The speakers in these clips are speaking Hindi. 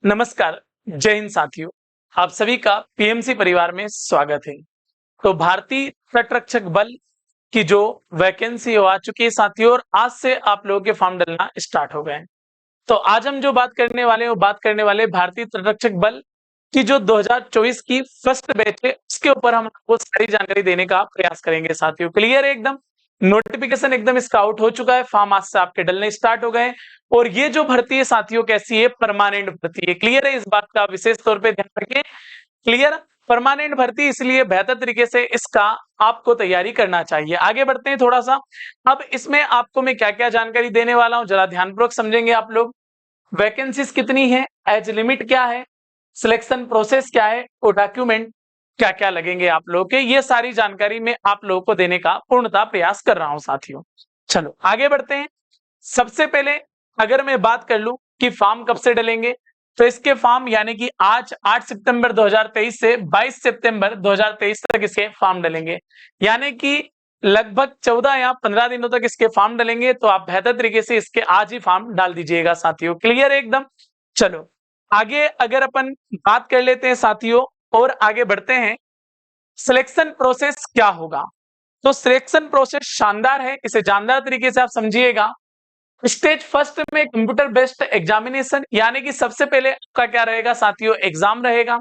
नमस्कार, जय हिंद साथियों। आप सभी का पीएमसी परिवार में स्वागत है। तो भारतीय तटरक्षक बल की जो वैकेंसी आ चुकी है साथियों, और आज से आप लोगों के फॉर्म डलना स्टार्ट हो गए हैं। तो आज हम जो बात करने वाले हैं वो बात करने वाले भारतीय तटरक्षक बल की जो 2024 की फर्स्ट बैच है उसके ऊपर हम आपको सारी जानकारी देने का प्रयास करेंगे साथियों। क्लियर है एकदम? नोटिफिकेशन एकदम इसका आउट हो चुका है, फॉर्म आज से आपके डलने स्टार्ट हो गए। और ये जो भर्ती है साथियों कैसी है? परमानेंट भर्ती है। क्लियर है? इस बात का विशेष तौर पे ध्यान रखें। क्लियर? परमानेंट भर्ती, इसलिए बेहतर तरीके से इसका आपको तैयारी करना चाहिए। आगे बढ़ते हैं थोड़ा सा। अब इसमें आपको मैं क्या क्या जानकारी देने वाला हूं, जरा ध्यानपूर्वक समझेंगे आप लोग। वैकेंसीज कितनी है, एज लिमिट क्या है, सिलेक्शन प्रोसेस क्या है, और डॉक्यूमेंट क्या क्या लगेंगे आप लोगों के, ये सारी जानकारी मैं आप लोगों को देने का पूर्णतः प्रयास कर रहा हूं साथियों। चलो आगे बढ़ते हैं। सबसे पहले अगर मैं बात कर लूं कि फॉर्म कब से डलेंगे, तो इसके फॉर्म यानी कि आज 8 सितंबर 2023 से 22 सितंबर 2023 तक इसके फॉर्म डलेंगे। यानी कि लगभग 14 या 15 दिनों तक इसके फॉर्म डलेंगे। तो आप बेहतर तरीके से इसके आज ही फॉर्म डाल दीजिएगा साथियों। क्लियर है एकदम? चलो आगे अगर अपन बात कर लेते हैं साथियों और आगे बढ़ते हैं। सिलेक्शन प्रोसेस क्या होगा? तो सिलेक्शन प्रोसेस शानदार है, इसे जानदार तरीके से आप समझिएगा। स्टेज फर्स्ट में कंप्यूटर बेस्ड एग्जामिनेशन, यानी कि सबसे पहले आपका क्या रहेगा साथियों? एग्जाम रहेगा।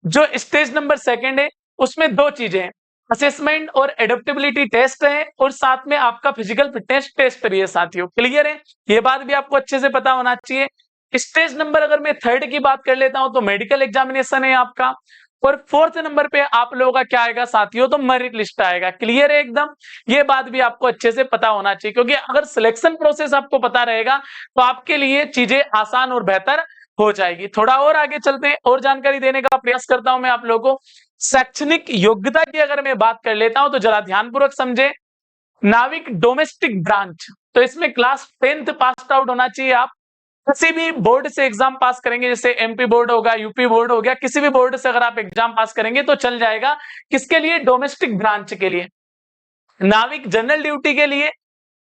जो स्टेज नंबर सेकंड है उसमें दो चीजें हैं, असेसमेंट और एडेप्टेबिलिटी टेस्ट है, और साथ में आपका फिजिकल फिटनेस टेस्ट भी है साथियों। क्लियर है? ये बात भी आपको अच्छे से पता होना चाहिए। स्टेज नंबर अगर मैं थर्ड की बात कर लेता हूं तो मेडिकल एग्जामिनेशन है आपका, और फोर्थ नंबर पे आप लोगों का क्या आएगा साथियों? तो मेरिट लिस्ट आएगा। क्लियर है एकदम? ये बात भी आपको अच्छे से पता होना चाहिए, क्योंकि अगर सिलेक्शन प्रोसेस आपको पता रहेगा तो आपके लिए चीजें आसान और बेहतर हो जाएगी। थोड़ा और आगे चलते हैं और जानकारी देने का प्रयास करता हूं मैं आप लोगों को। शैक्षणिक योग्यता की अगर मैं बात कर लेता हूं तो जरा ध्यानपूर्वक समझे। नाविक डोमेस्टिक ब्रांच, तो इसमें क्लास 10th पास आउट होना चाहिए। आप किसी भी बोर्ड से एग्जाम पास करेंगे, जैसे एमपी बोर्ड होगा, यूपी बोर्ड हो गया, किसी भी बोर्ड से अगर आप एग्जाम पास करेंगे तो चल जाएगा। किसके लिए? डोमेस्टिक ब्रांच के लिए। नाविक जनरल ड्यूटी के लिए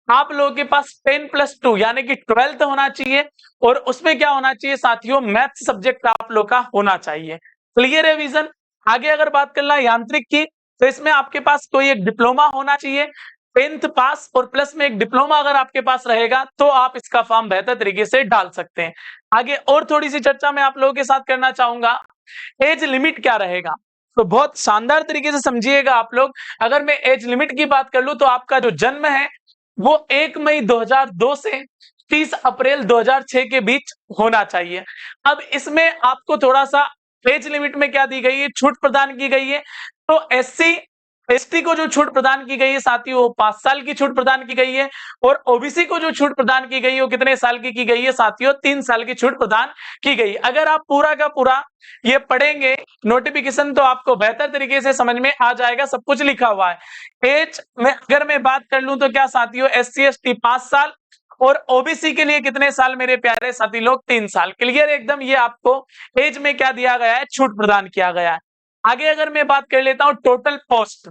आप लोगों के पास 10+2 यानी कि 12th होना चाहिए, और उसमें क्या होना चाहिए साथियों? मैथ्स सब्जेक्ट आप लोग का होना चाहिए। क्लियर है विजन? आगे अगर बात करना है यांत्रिक की, तो इसमें आपके पास कोई एक डिप्लोमा होना चाहिए। 10th पास और प्लस में एक डिप्लोमा अगर आपके पास रहेगा तो आप इसका फॉर्म बेहतर तरीके से डाल सकते हैं। आगे और थोड़ी सी चर्चा मैं आप लोगों के साथ करना चाहूंगा। एज लिमिट क्या रहेगा? तो बहुत शानदार तरीके से समझिएगा आप लोग। अगर मैं एज लिमिट की बात कर लूं तो आपका जो जन्म है वो 1 मई 2002 से 30 अप्रैल 2006 के बीच होना चाहिए। अब इसमें आपको थोड़ा सा एज लिमिट में क्या दी गई है, छूट प्रदान की गई है। तो एससी एसटी को जो छूट प्रदान की गई है साथियों, वो 5 साल की छूट प्रदान की गई है, और ओबीसी को जो छूट प्रदान की गई है वो कितने साल की गई है साथियों? 3 साल की छूट प्रदान की गई। अगर आप पूरा का पूरा ये पढ़ेंगे नोटिफिकेशन तो आपको बेहतर तरीके से समझ में आ जाएगा, सब कुछ लिखा हुआ है। एज में अगर मैं बात कर लूं तो क्या साथियों? एससी एसटी 5 साल, और ओबीसी के लिए कितने साल मेरे प्यारे साथी लोग? 3 साल। क्लियर एकदम? ये आपको एज में क्या दिया गया है? छूट प्रदान किया गया है। आगे अगर मैं बात कर लेता हूं टोटल पोस्ट,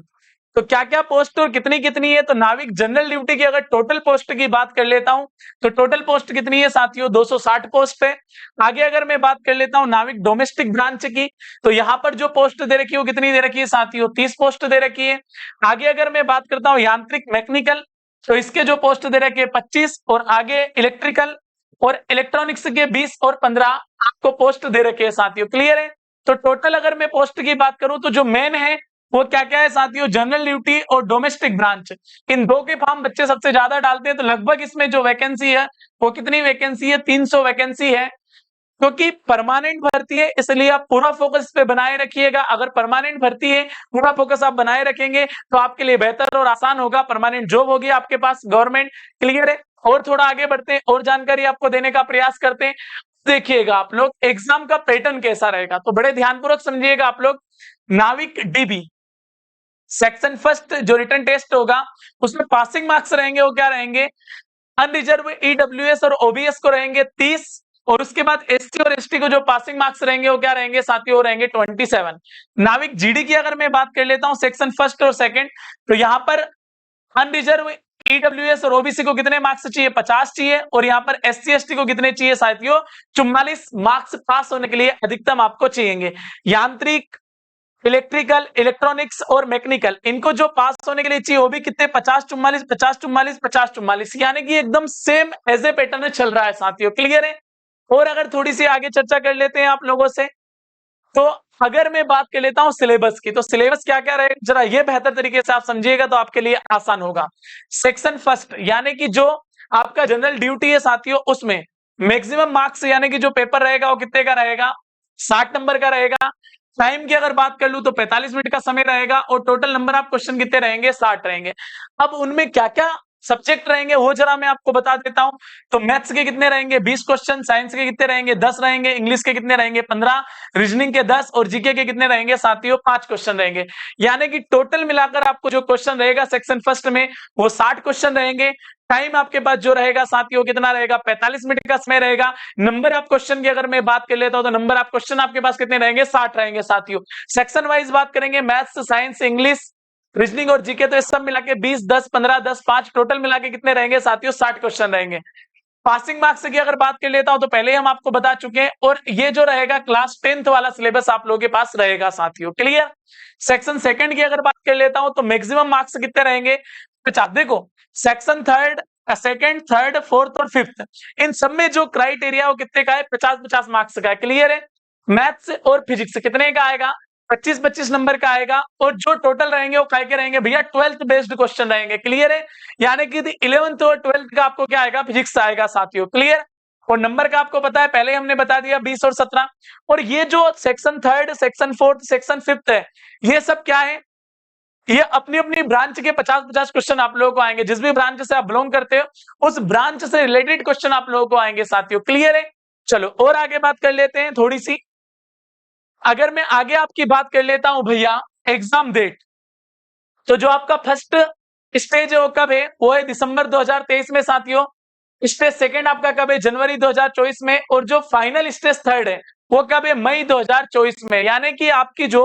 तो क्या क्या पोस्ट और कितनी कितनी है, तो नाविक जनरल ड्यूटी की अगर टोटल पोस्ट की बात कर लेता हूं तो टोटल पोस्ट कितनी है साथियों? 260 पोस्ट है। आगे अगर मैं बात कर लेता हूं नाविक डोमेस्टिक ब्रांच की, तो यहां पर जो पोस्ट दे रखी है वो कितनी दे रखी है साथियों? 30 पोस्ट दे रखी है। आगे अगर मैं बात करता हूं यांत्रिक मैकेनिकल, तो इसके जो पोस्ट दे रखे हैं 25, और आगे इलेक्ट्रिकल और इलेक्ट्रॉनिक्स के 20 और 15 आपको पोस्ट दे रखे हैं साथियों। क्लियर है? तो टोटल अगर मैं पोस्ट की बात करूं तो जो मेन है वो क्या क्या है साथियों? जनरल ड्यूटी और डोमेस्टिक ब्रांच। इन दो के फॉर्म बच्चे सबसे ज्यादा डालते हैं। तो लगभग इसमें जो वैकेंसी है वो कितनी वैकेंसी है? 300 वैकेंसी है। क्योंकि परमानेंट भर्ती है इसलिए आप पूरा फोकस इस पे बनाए रखिएगा। अगर परमानेंट भर्ती है, पूरा फोकस आप बनाए रखेंगे तो आपके लिए बेहतर और आसान होगा। परमानेंट जॉब होगी आपके पास, गवर्नमेंट। क्लियर है? और थोड़ा आगे बढ़ते हैं और जानकारी आपको देने का प्रयास करते हैं। देखिएगा आप लोग एग्जाम का पैटर्न कैसा रहेगा, तो बड़े ध्यानपूर्वक समझिएगा आप लोग। नाविक डीबी सेक्शन फर्स्ट जो रिटन टेस्ट होगा उसमें पासिंग मार्क्स रहेंगे, वो क्या रहेंगे? अनरिजर्व ईडब्ल्यूएस और ओबीएस को रहेंगे 30, और उसके बाद एसटी और एसटी को जो पासिंग मार्क्स रहेंगे वो क्या रहेंगे साथियों? रहेंगे 27। नाविक जीडी की अगर मैं बात कर लेता हूं सेक्शन फर्स्ट और सेकंड, तो यहां पर अनरिजर्व ईडब्ल्यूएस और ओबीसी को कितने मार्क्स चाहिए? 50 चाहिए। और यहाँ पर एससी एसटी को कितने चाहिए साथियों? 44 मार्क्स पास होने के लिए अधिकतम आपको चाहिए। यांत्रिक, इलेक्ट्रिकल, इलेक्ट्रॉनिक्स और मैकेनिकल, इनको जो पास होने के लिए चाहिए वो भी कितने? 50 44 50 44 50 44, यानी कि एकदम सेम एज ए पैटर्न चल रहा है साथियों। क्लियर है? और अगर थोड़ी सी आगे चर्चा कर लेते हैं आप लोगों से, तो अगर मैं बात कर लेता हूं सिलेबस की, तो सिलेबस क्या क्या रहेगा जरा ये बेहतर तरीके से आप समझिएगा तो आपके लिए आसान होगा। सेक्शन फर्स्ट यानी कि जो आपका जनरल ड्यूटी है साथियों, उसमें मैक्सिमम मार्क्स यानी कि जो पेपर रहेगा वो कितने का रहेगा? 60 नंबर का रहेगा। टाइम की अगर बात कर लूं तो 45 मिनट का समय रहेगा और टोटल नंबर ऑफ क्वेश्चन कितने रहेंगे? 60 रहेंगे। अब उनमें क्या क्या सब्जेक्ट रहेंगे वो जरा मैं आपको बता देता हूं। तो मैथ्स के कितने रहेंगे? 20 क्वेश्चन, साइंस के कितने रहेंगे? 10 रहेंगे, इंग्लिश के कितने रहेंगे? 15, रीजनिंग के 10 और जीके के कितने रहेंगे साथियों? 5 क्वेश्चन रहेंगे। यानी कि टोटल मिलाकर आपको जो क्वेश्चन रहेगा सेक्शन फर्स्ट में वो 60 क्वेश्चन रहेंगे। टाइम आपके पास जो रहेगा साथियों कितना रहेगा? 45 मिनट का समय रहेगा। नंबर ऑफ क्वेश्चन की अगर मैं बात कर लेता हूं तो नंबर ऑफ क्वेश्चन आपके पास कितने रहेंगे? 60 रहेंगे साथियों। सेक्शन वाइज बात करेंगे, मैथ्स, साइंस, इंग्लिश, रीजनिंग और जीके, तो इस सब मिला के 20 10 15 10 5 टोटल मिला के कितने रहेंगे साथियों? 60 क्वेश्चन रहेंगे। पासिंग मार्क्स की अगर बात कर लेता हूं तो पहले हम आपको बता चुके हैं, और ये जो रहेगा क्लास 10th वाला सिलेबस आप लोगों के पास रहेगा साथियों। क्लियर? सेक्शन सेकंड की अगर बात कर लेता हूं तो मैक्सिमम मार्क्स कितने रहेंगे? 50। देखो, section third, second, third, fourth और फिफ्थ, इन सब में जो क्राइटेरिया वो कितने का है? 50-50 मार्क्स का है। क्लियर है? मैथ्स और फिजिक्स कितने का आएगा? 25-25 नंबर का आएगा। और जो टोटल रहेंगे वो काय के रहेंगे भैया? 12th बेस्ड क्वेश्चन रहेंगे। क्लियर है? यानी कि 11th और 12th का आपको क्या आएगा? फिजिक्स आएगा साथियों। क्लियर? और नंबर का आपको पता है, पहले हमने बता दिया 20 और 17। और ये जो section third, section fourth, section fifth है, ये सब क्या है? ये अपनी अपनी ब्रांच के 50-50 क्वेश्चन आप लोगों को आएंगे। जिस भी ब्रांच से आप बिलोंग करते हो उस ब्रांच से रिलेटेड क्वेश्चन आप लोगों को आएंगे साथियों। क्लियर है? चलो और आगे बात कर लेते हैं थोड़ी सी। अगर मैं आगे आपकी बात कर लेता हूं भैया एग्जाम डेट, तो जो आपका फर्स्ट स्टेज है वो कब है? वो है दिसंबर 2023 में साथियों। स्टेज सेकंड आपका कब है? जनवरी 2024 में। और जो फाइनल स्टेज थर्ड है वो कब है? मई 2024 में। यानी कि आपकी जो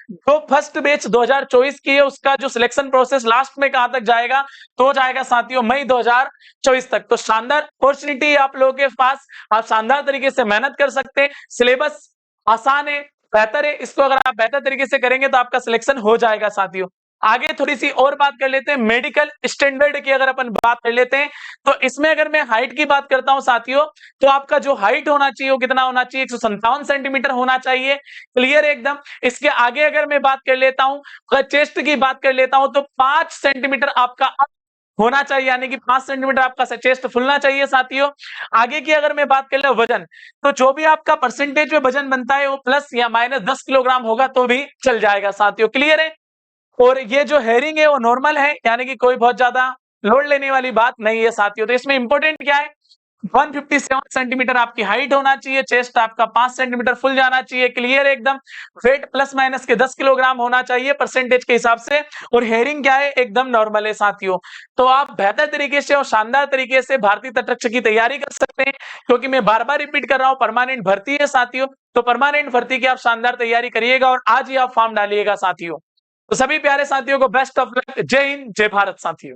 जो फर्स्ट बैच 2024 की है उसका जो सिलेक्शन प्रोसेस लास्ट में कहां तक जाएगा? तो जाएगा साथियों मई 2024 तक। तो शानदार अपॉर्चुनिटी आप लोगों के पास, आप शानदार तरीके से मेहनत कर सकते हैं। सिलेबस आसान है, बेहतर है, इसको अगर आप बेहतर तरीके से करेंगे तो आपका सिलेक्शन हो जाएगा साथियों। आगे थोड़ी सी और बात कर लेते हैं, मेडिकल स्टैंडर्ड की अगर अपन बात कर लेते हैं तो इसमें अगर मैं हाइट की बात करता हूं साथियों, तो आपका जो हाइट होना चाहिए वो कितना होना चाहिए? 157 सेंटीमीटर होना चाहिए। क्लियर एकदम? इसके आगे अगर मैं बात कर लेता हूं, अगर चेस्ट की बात कर लेता हूं तो 5 सेंटीमीटर आपका होना चाहिए, यानी कि 5 सेंटीमीटर आपका चेस्ट फुलना चाहिए साथियों। आगे की अगर मैं बात कर ले वजन, तो जो भी आपका परसेंटेज में वजन बनता है वो प्लस या माइनस 10 किलोग्राम होगा तो भी चल जाएगा साथियों। क्लियर है? और ये जो हेयरिंग है वो नॉर्मल है, यानी कि कोई बहुत ज्यादा लोड लेने वाली बात नहीं है साथियों। तो इसमें इंपॉर्टेंट क्या है? 157 सेंटीमीटर आपकी हाइट होना चाहिए, चेस्ट आपका 5 सेंटीमीटर फुल जाना चाहिए। क्लियर एकदम? वेट प्लस माइनस के 10 किलोग्राम होना चाहिए परसेंटेज के हिसाब से। और हेयरिंग क्या है? एकदम नॉर्मल है साथियों। तो आप बेहतर तरीके से और शानदार तरीके से भारतीय तटरक्षक की तैयारी कर सकते हैं, क्योंकि मैं बार बार रिपीट कर रहा हूं परमानेंट भर्ती है साथियों। तो परमानेंट भर्ती की आप शानदार तैयारी करिएगा और आज ही आप फॉर्म डालिएगा साथियों। तो सभी प्यारे साथियों को बेस्ट ऑफ लक। जय हिंद, जय भारत साथियों।